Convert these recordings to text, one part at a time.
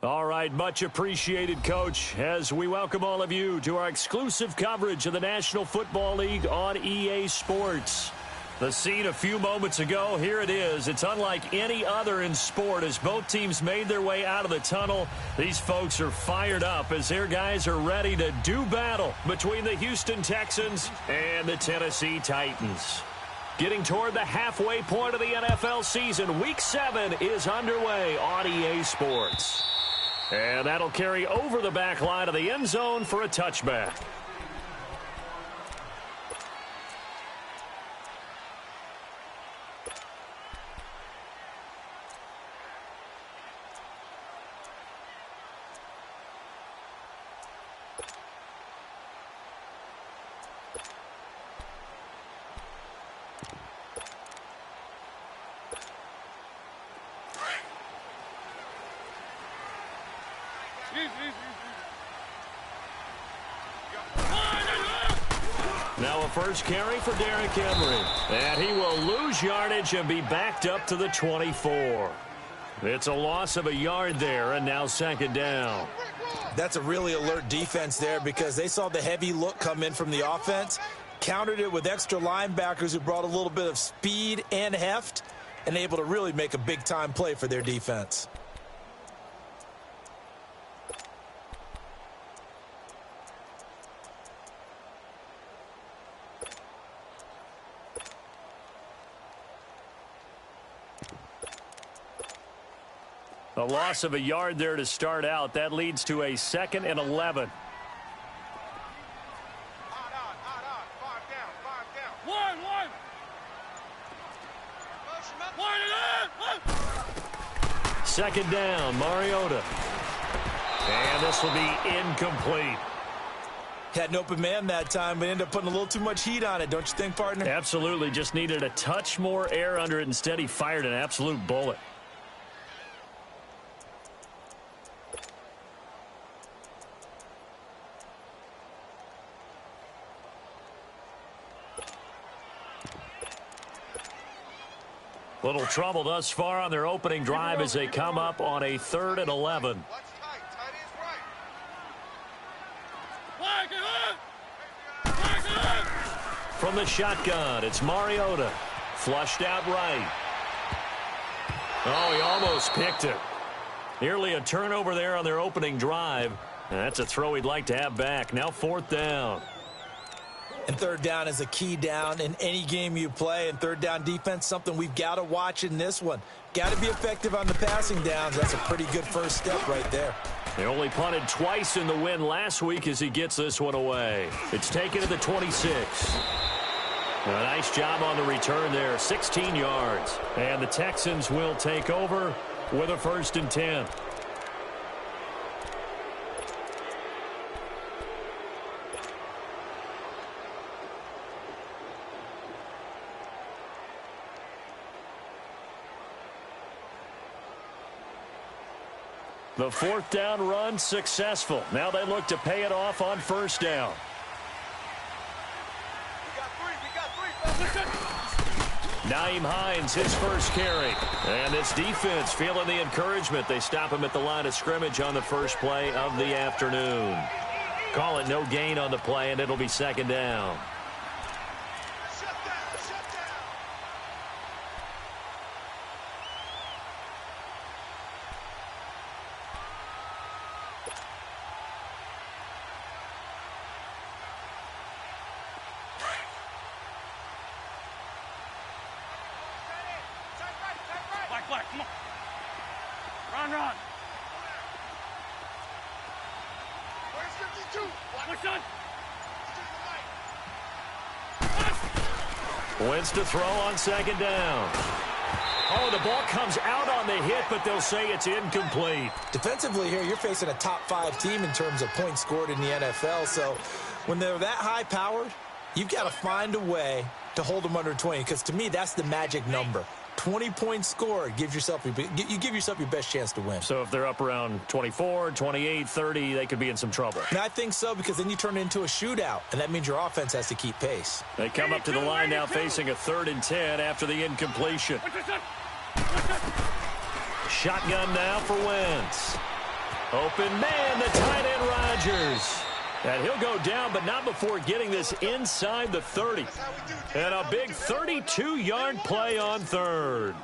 All right, much appreciated, Coach, as we welcome all of you to our exclusive coverage of the National Football League on EA Sports. The scene a few moments ago, here it is. It's unlike any other in sport as both teams made their way out of the tunnel. These folks are fired up as their guys are ready to do battle between the Houston Texans and the Tennessee Titans. Getting toward the halfway point of the NFL season, Week 7 is underway on EA Sports. And that'll carry over the back line of the end zone for a touchback. Now a first carry for Derrick Henry. And he will lose yardage and be backed up to the 24. It's a loss of a yard there, and now second down. That's a really alert defense there because they saw the heavy look come in from the offense, countered it with extra linebackers who brought a little bit of speed and heft, and able to really make a big-time play for their defense. A loss of a yard there to start out. That leads to a 2nd and 11. Second down, Mariota. And this will be incomplete. Had an open man that time, but ended up putting a little too much heat on it, don't you think, partner? Absolutely. Just needed a touch more air under it. Instead, he fired an absolute bullet. Little trouble thus far on their opening drive as they come up on a 3rd and 11. From the shotgun, it's Mariota. Flushed out right. Oh, he almost picked it. Nearly a turnover there on their opening drive. And that's a throw he'd like to have back. Now 4th down. And 3rd down is a key down in any game you play. And 3rd down defense, something we've got to watch in this one. Got to be effective on the passing downs. That's a pretty good first step right there. They only punted twice in the win last week as he gets this one away. It's taken to the 26. A nice job on the return there, 16 yards. And the Texans will take over with a 1st and 10. The 4th down run successful. Now they look to pay it off on 1st down. Nyheim Hines, his first carry. And this defense feeling the encouragement. They stop him at the line of scrimmage on the first play of the afternoon. Call it no gain on the play, and it'll be 2nd down. Come on. Run. Where's 52? Wentz to throw on 2nd down. Oh, the ball comes out on the hit, but they'll say it's incomplete. Defensively here, you're facing a top 5 team in terms of points scored in the NFL. So when they're that high-powered, you've got to find a way to hold them under 20, because to me, that's the magic number. 20 points scored, you give yourself your best chance to win. So if they're up around 24, 28, 30, they could be in some trouble. And I think so, because then you turn it into a shootout, and that means your offense has to keep pace. They come up to the line now facing a 3rd and 10 after the incompletion. Shotgun now for Wentz. Open man, the tight end Rodgers. And he'll go down, but not before getting this inside the 30. And a big 32-yard play on third.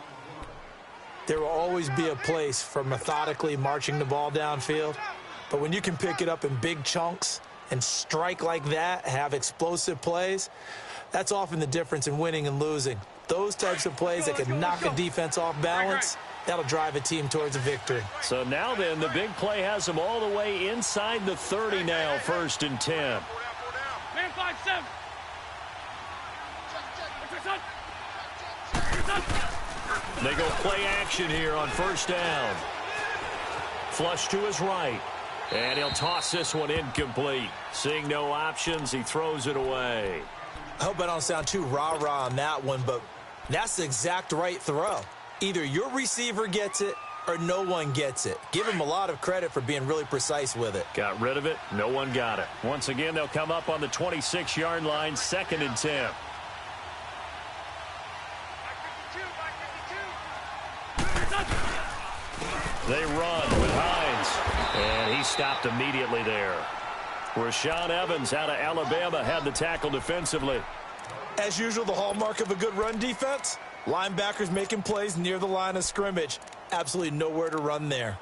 There will always be a place for methodically marching the ball downfield. But when you can pick it up in big chunks and strike like that, have explosive plays, that's often the difference in winning and losing. Those types of plays that can knock a defense off balance, that'll drive a team towards a victory. So now then, the big play has them all the way inside the 30 now, 1st and 10. Man 5-7. They go play action here on 1st down. Flush to his right. And he'll toss this one incomplete. Seeing no options, he throws it away. I hope I don't sound too rah-rah on that one, but that's the exact right throw. Either your receiver gets it or no one gets it. Give him a lot of credit for being really precise with it. Got rid of it. No one got it. Once again, they'll come up on the 26-yard line, 2nd and 10. They run with Hines, and he stopped immediately there. Rashaan Evans out of Alabama had the tackle defensively. As usual, the hallmark of a good run defense, linebackers making plays near the line of scrimmage. Absolutely nowhere to run there.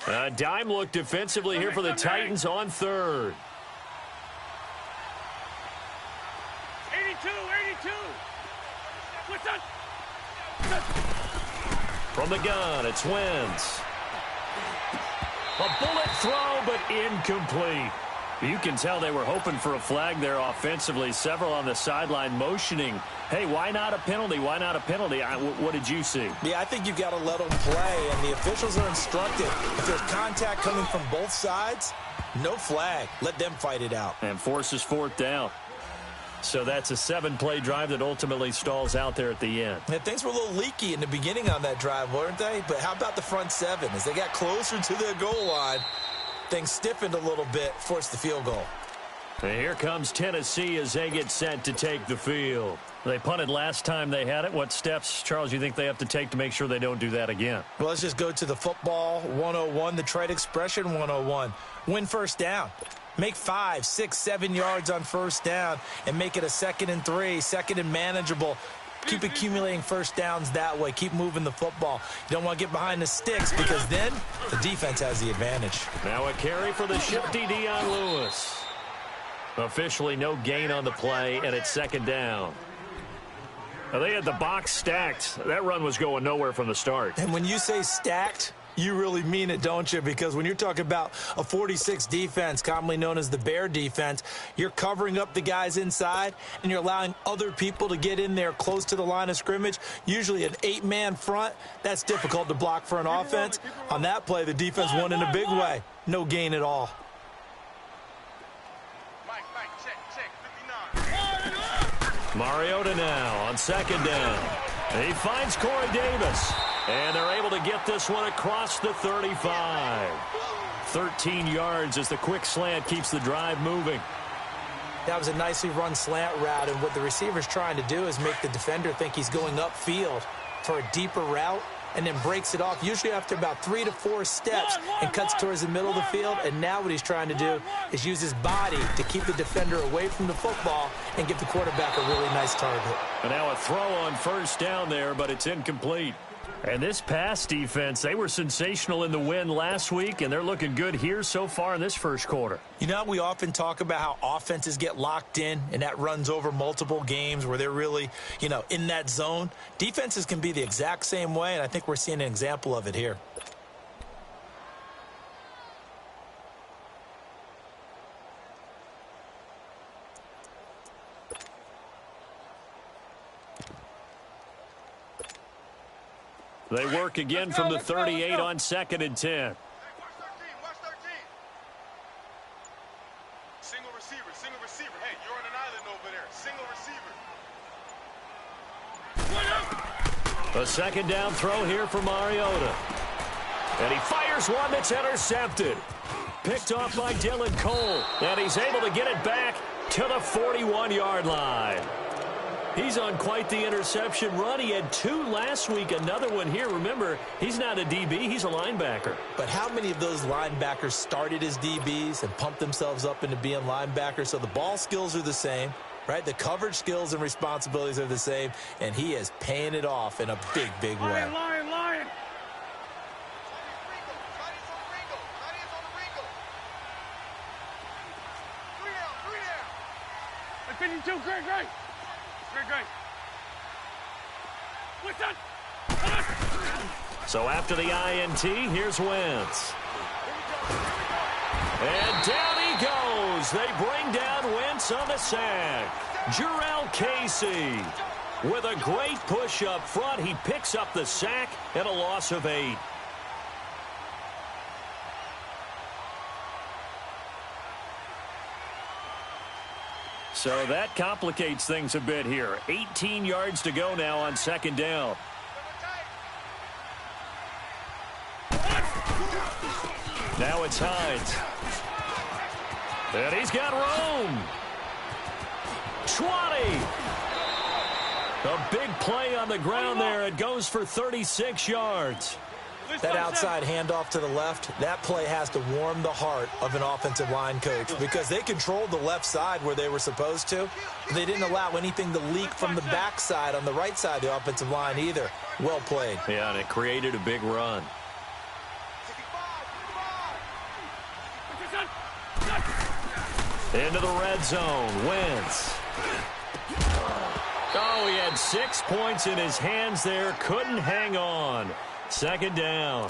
A dime look defensively here for the Titans on 3rd. 82. What's up? From the gun, it's Wentz. A bullet throw, but incomplete. You can tell they were hoping for a flag there offensively. Several on the sideline motioning, hey, why not a penalty? Why not a penalty? What did you see? Yeah, I think you've got to let them play, and the officials are instructed. If there's contact coming from both sides, no flag. Let them fight it out. And forces 4th down. So that's a 7-play drive that ultimately stalls out there at the end. Yeah, things were a little leaky in the beginning on that drive, weren't they? But how about the front 7? As they got closer to their goal line, things stiffened a little bit, forced the field goal. And here comes Tennessee as they get set to take the field. They punted last time they had it. What steps, Charles, you think they have to take to make sure they don't do that again? Well, let's just go to the football 101, the trade expression 101. Win 1st down. Make 5, 6, 7 yards on 1st down and make it a 2nd and 3, 2nd and manageable. Keep accumulating 1st downs that way. Keep moving the football. You don't want to get behind the sticks because then the defense has the advantage. Now a carry for the shifty Dion Lewis. Officially no gain on the play, and it's 2nd down. Now they had the box stacked. That run was going nowhere from the start. And when you say stacked, you really mean it, don't you? Because when you're talking about a 46 defense, commonly known as the Bear defense, you're covering up the guys inside, and you're allowing other people to get in there close to the line of scrimmage, usually an 8-man front. That's difficult to block for an offense. On that play, the defense won in a big way. No gain at all. Mariota now on 2nd down. He finds Corey Davis. And they're able to get this one across the 35. 13 yards as the quick slant keeps the drive moving. That was a nicely run slant route, and what the receiver's trying to do is make the defender think he's going upfield for a deeper route and then breaks it off, usually after about 3 to 4 steps, and cuts towards the middle of the field. And now what he's trying to do is use his body to keep the defender away from the football and give the quarterback a really nice target. And now a throw on 1st down there, but it's incomplete. And this pass defense, they were sensational in the win last week, and they're looking good here so far in this 1st quarter. You know, we often talk about how offenses get locked in, and that runs over multiple games where they're really, in that zone. Defenses can be the exact same way, and I think we're seeing an example of it here. They work again from the 38 on 2nd and 10. Hey, watch 13. Single receiver. Hey, you're on an island over there. Single receiver. A 2nd down throw here for Mariota. And he fires one that's intercepted. picked off by Dylan Cole. And he's able to get it back to the 41-yard line. He's on quite the interception run. He had 2 last week, another one here. Remember, he's not a DB, he's a linebacker. But how many of those linebackers started as DBs and pumped themselves up into being linebackers? So the ball skills are the same, right? The coverage skills and responsibilities are the same, and he is paying it off in a big, big way. Lion. 52, great. Listen. So after the INT, here's Wentz. And down he goes. They bring down Wentz on the sack. Jarrell Casey with a great push up front. He picks up the sack and a loss of 8. So that complicates things a bit here. 18 yards to go now on 2nd down. Now it's Hines. And he's got room. 20. A big play on the ground there. It goes for 36 yards. That outside handoff to the left, that play has to warm the heart of an offensive line coach because they controlled the left side where they were supposed to. They didn't allow anything to leak from the backside on the right side of the offensive line either. Well played. Yeah, and it created a big run. Into the red zone. Wentz. Oh, he had 6 points in his hands there. Couldn't hang on. 2nd down.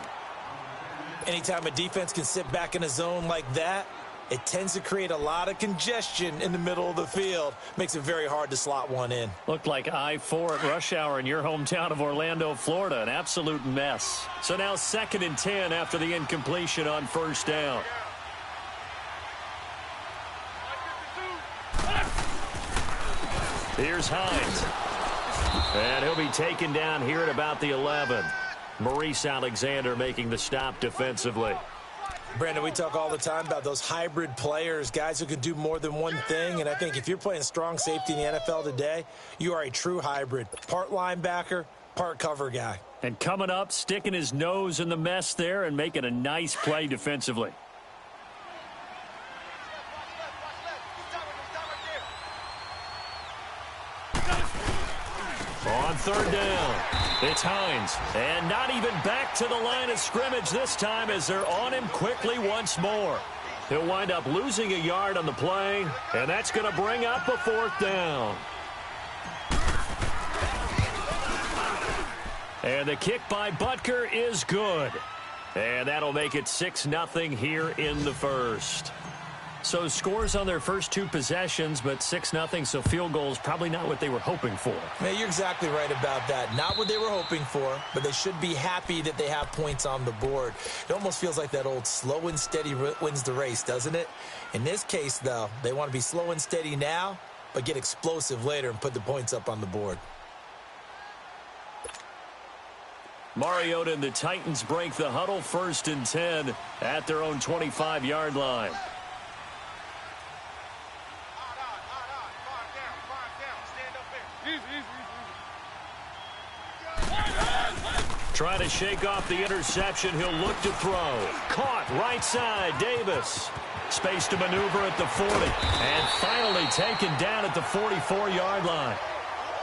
Anytime a defense can sit back in a zone like that, it tends to create a lot of congestion in the middle of the field. Makes it very hard to slot one in. Looked like I-4 at rush hour in your hometown of Orlando, Florida. An absolute mess. So now 2nd and 10 after the incompletion on 1st down. Here's Hines. And he'll be taken down here at about the 11. Maurice Alexander making the stop defensively. Brandon, we talk all the time about those hybrid players, guys who can do more than one thing. And I think if you're playing strong safety in the NFL today, you are a true hybrid. Part linebacker, part cover guy. And coming up, sticking his nose in the mess there and making a nice play defensively. On 3rd down, it's Hines. And not even back to the line of scrimmage this time as they're on him quickly once more. He'll wind up losing a yard on the play, and that's going to bring up a 4th down. And the kick by Butker is good. And that'll make it 6-0 here in the 1st. So scores on their first 2 possessions, but 6-0, so field goals probably not what they were hoping for. Yeah, you're exactly right about that. Not what they were hoping for, but they should be happy that they have points on the board. It almost feels like that old slow and steady wins the race, doesn't it? In this case, though, they want to be slow and steady now, but get explosive later and put the points up on the board. Mariota and the Titans break the huddle 1st and 10 at their own 25-yard line. Trying to shake off the interception. He'll look to throw. Caught right side. Davis. Space to maneuver at the 40. And finally taken down at the 44-yard line.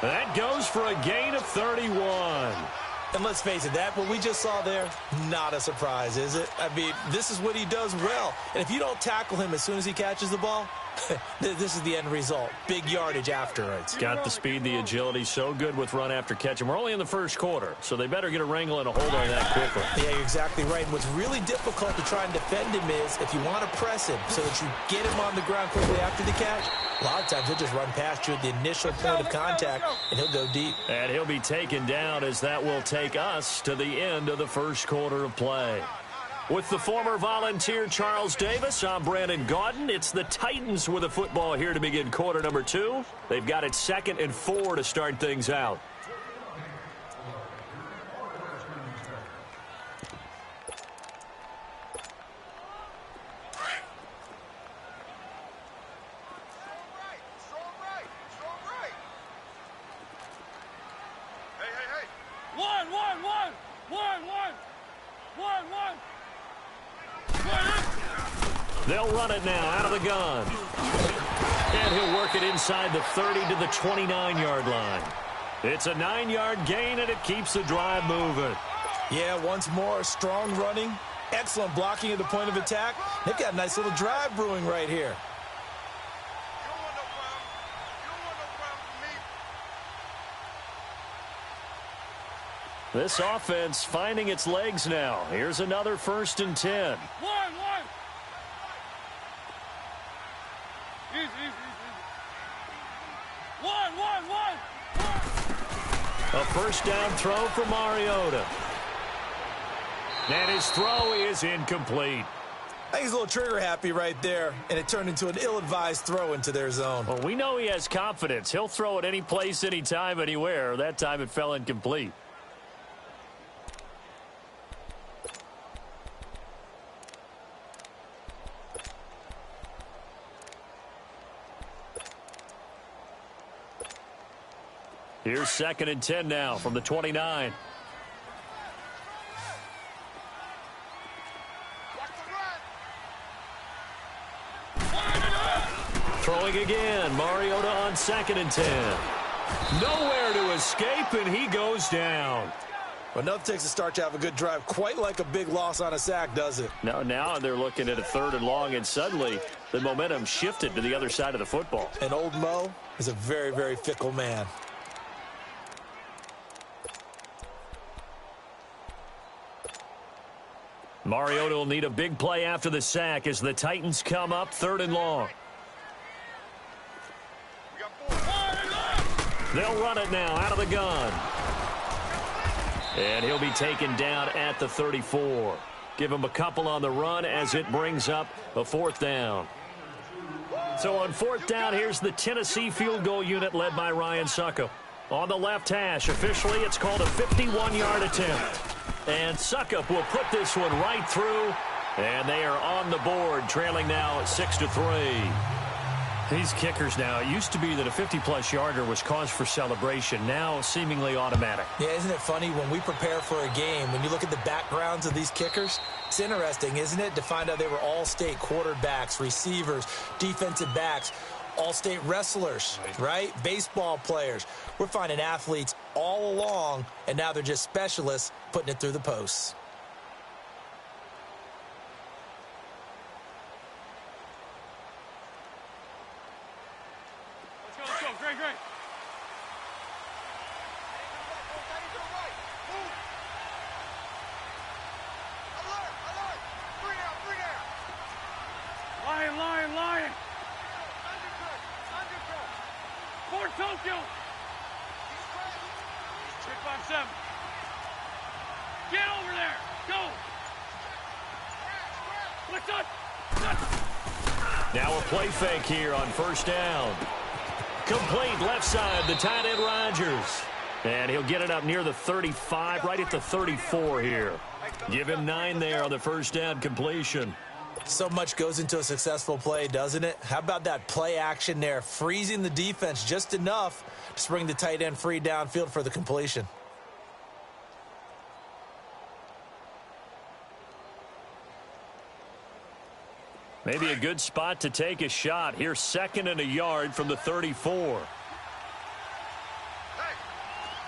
That goes for a gain of 31. And let's face it, that what we just saw there, not a surprise, is it? I mean, this is what he does well. And if you don't tackle him as soon as he catches the ball, this is the end result. Big yardage afterwards. Got the speed, the agility, so good with run after catch. And we're only in the 1st quarter, so they better get a wrangle and a hold on that quickly. Yeah, you're exactly right. And what's really difficult to try and defend him is if you want to press him so that you get him on the ground quickly after the catch, a lot of times he'll just run past you at the initial point of contact, and he'll go deep. And he'll be taken down as that will take us to the end of the 1st quarter of play. With the former Volunteer Charles Davis, I'm Brandon Gaudin. It's the Titans with the football here to begin quarter number 2. They've got it 2nd and 4 to start things out. They'll run it now out of the gun. And he'll work it inside the 30 to the 29-yard line. It's a 9-yard gain, and it keeps the drive moving. Yeah, once more, strong running, excellent blocking at the point of attack. They've got a nice little drive brewing right here. You don't want no problem. You don't want no problem with me. This offense finding its legs now. Here's another 1st and 10. One. Easy. One. A first down throw for Mariota. And his throw is incomplete. I think he's a little trigger happy right there, and it turned into an ill-advised throw into their zone. Well, we know he has confidence. He'll throw it any place, anytime, anywhere. That time it fell incomplete. Here's 2nd and 10 now from the 29. Throwing again. Mariota on 2nd and 10. Nowhere to escape, and he goes down. But enough takes a start to have a good drive. Quite like a big loss on a sack, does it? Now they're looking at a 3rd and long, and suddenly the momentum shifted to the other side of the football. And old Mo is a very, very fickle man. Mariota will need a big play after the sack as the Titans come up 3rd and long. We got 4. They'll run it now out of the gun. And he'll be taken down at the 34. Give him a couple on the run as it brings up a 4th down. So on 4th down, here's the Tennessee field goal unit led by Ryan Suckup. On the left hash, officially it's called a 51-yard attempt. And Suckup will put this one right through. And they are on the board, trailing now 6-3. These kickers now, it used to be that a 50-plus yarder was cause for celebration, now seemingly automatic. Yeah, isn't it funny when we prepare for a game, when you look at the backgrounds of these kickers, it's interesting, isn't it, to find out they were all-state quarterbacks, receivers, defensive backs, all-state wrestlers, right? Baseball players. We're finding athletes all along, and now they're just specialists putting it through the posts. Let's go. Great. Alert. 3 down. Lion. Undercut. Fort Tokyo. 657. Get over there. Go. What's up? Now a play fake here on 1st down. Complete left side, the tight end Rodgers. And he'll get it up near the 35, right at the 34 here. Give him 9 there on the 1st down completion. So much goes into a successful play, doesn't it? How about that play action there, freezing the defense just enough to bring the tight end free downfield for the completion. Maybe a good spot to take a shot. Here's 2nd and a yard from the 34. Hey,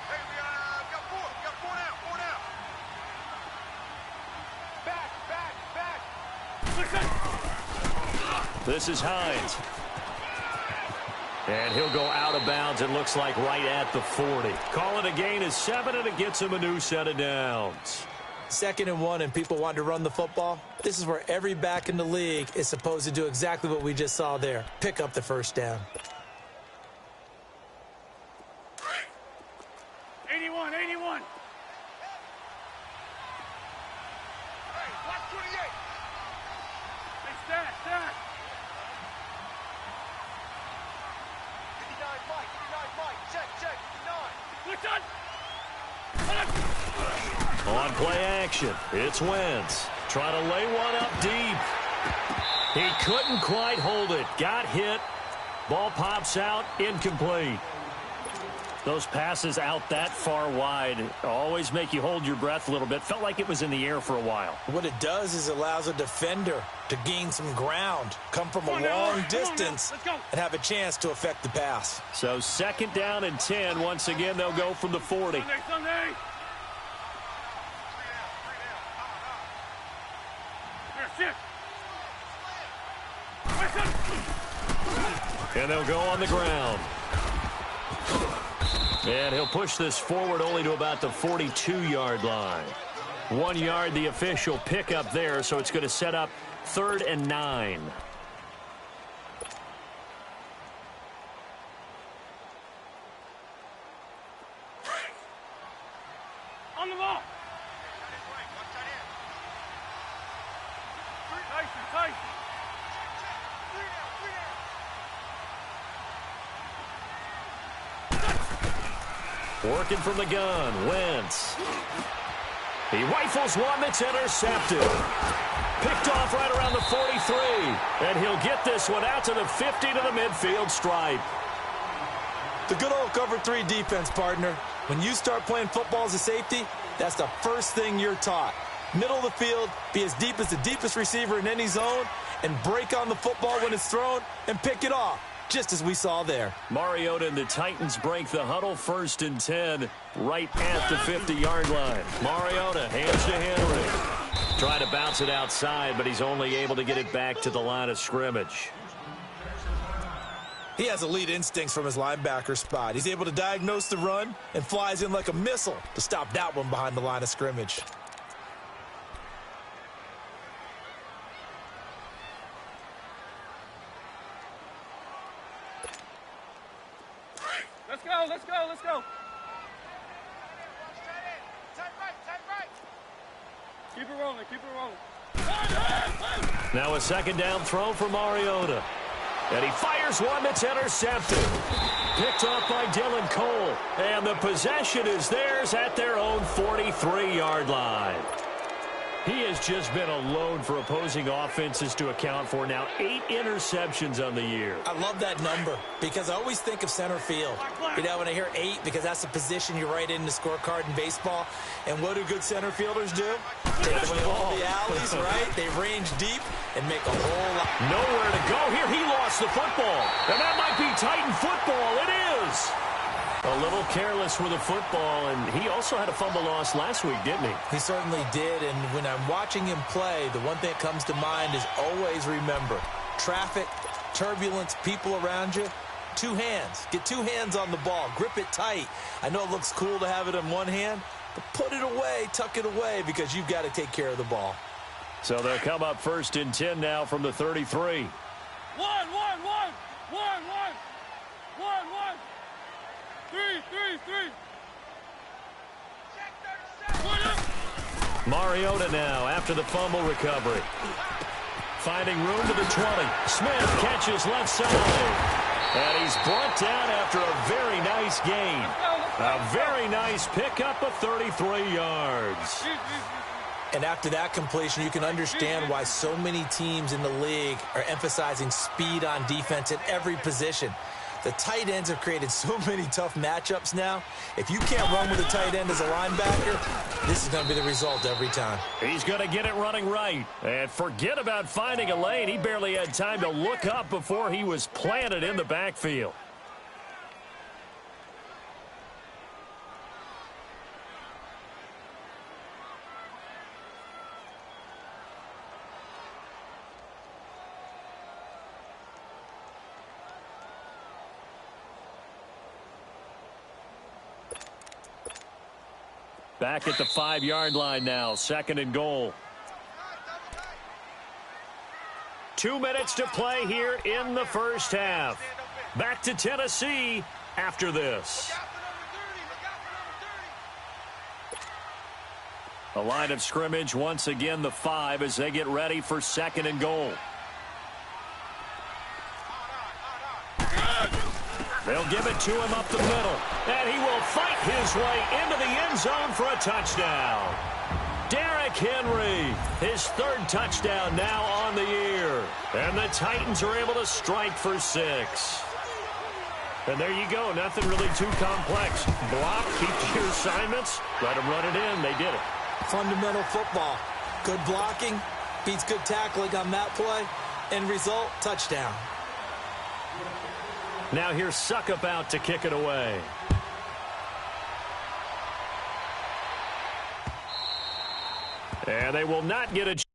we got 4. We got 4 now. Back. This is Hines. And he'll go out of bounds, it looks like right at the 40. Calling a gain is 7, and it gets him a new set of downs. 2nd and 1, and people want to run the football. This is where every back in the league is supposed to do exactly what we just saw there. Pick up the 1st down. 81. Hey, watch 28. Hey, stack. 59 Mike. Check. 59. What's up? On play action, it's Wentz. Trying to lay one up deep. He couldn't quite hold it. Got hit. Ball pops out, incomplete. Those passes out that far wide always make you hold your breath a little bit. Felt like it was in the air for a while. What it does is allows a defender to gain some ground, come from a long distance, and have a chance to affect the pass. So 2nd down and 10. Once again, they'll go from the 40. Sunday. Here, sit. And they'll go on the ground. And he'll push this forward only to about the 42-yard line. 1 yard, the official pickup there, so it's going to set up 3rd and 9. On the ball. Tyson. Working from the gun, Wentz. He rifles one that's intercepted. Picked off right around the 43. And he'll get this one out to the 50 to the midfield stripe. The good old cover 3 defense, partner. When you start playing football as a safety, that's the first thing you're taught. Middle of the field, be as deep as the deepest receiver in any zone, and break on the football when it's thrown and pick it off, just as we saw there. Mariota and the Titans break the huddle, 1st and 10, right at the 50-yard line. Mariota hands to Henry. Trying to bounce it outside, but he's only able to get it back to the line of scrimmage. He has elite instincts from his linebacker spot. He's able to diagnose the run and flies in like a missile to stop that one behind the line of scrimmage. Let's go. Tight right. Keep it rolling. Now a 2nd down throw for Mariota. And he fires one that's intercepted. Picked off by Dylan Cole. And the possession is theirs at their own 43-yard line. He has just been a load for opposing offenses to account for. Now 8 interceptions on the year. I love that number because I always think of center field. You know, when I hear 8, because that's the position you write in the scorecard in baseball. And what do good center fielders do? Take away all the alleys, right? They range deep and make a whole lot. Nowhere to go here. He lost the football. And that might be Titan football. It is. A little careless with the football, and he also had a fumble loss last week, didn't he? He certainly did, and when I'm watching him play, the one thing that comes to mind is always remember, traffic, turbulence, people around you, 2 hands. Get 2 hands on the ball. Grip it tight. I know it looks cool to have it in one hand, but put it away, tuck it away, because you've got to take care of the ball. So they'll come up 1st and 10 now from the 33. One. 3. Mariota now after the fumble recovery. Finding room to the 20. Smith catches left side. And he's brought down after a very nice gain. A very nice pickup of 33 yards. And after that completion, you can understand why so many teams in the league are emphasizing speed on defense at every position. The tight ends have created so many tough matchups now. If you can't run with a tight end as a linebacker, this is going to be the result every time. He's going to get it running right. And forget about finding a lane. He barely had time to look up before he was planted in the backfield. Back at the 5-yard line now, 2nd and goal. 2 minutes to play here in the first half. Back to Tennessee after this. The line of scrimmage, once again, the 5 as they get ready for 2nd and goal. They'll give it to him up the middle. And he will fight his way into the end zone for a touchdown. Derrick Henry, his 3rd touchdown now on the year. And the Titans are able to strike for 6. And there you go. Nothing really too complex. Block, keep your assignments, let them run it in. They did it. Fundamental football. Good blocking beats good tackling on that play. End result, touchdown. Now here's Suckup out to kick it away. And they will not get a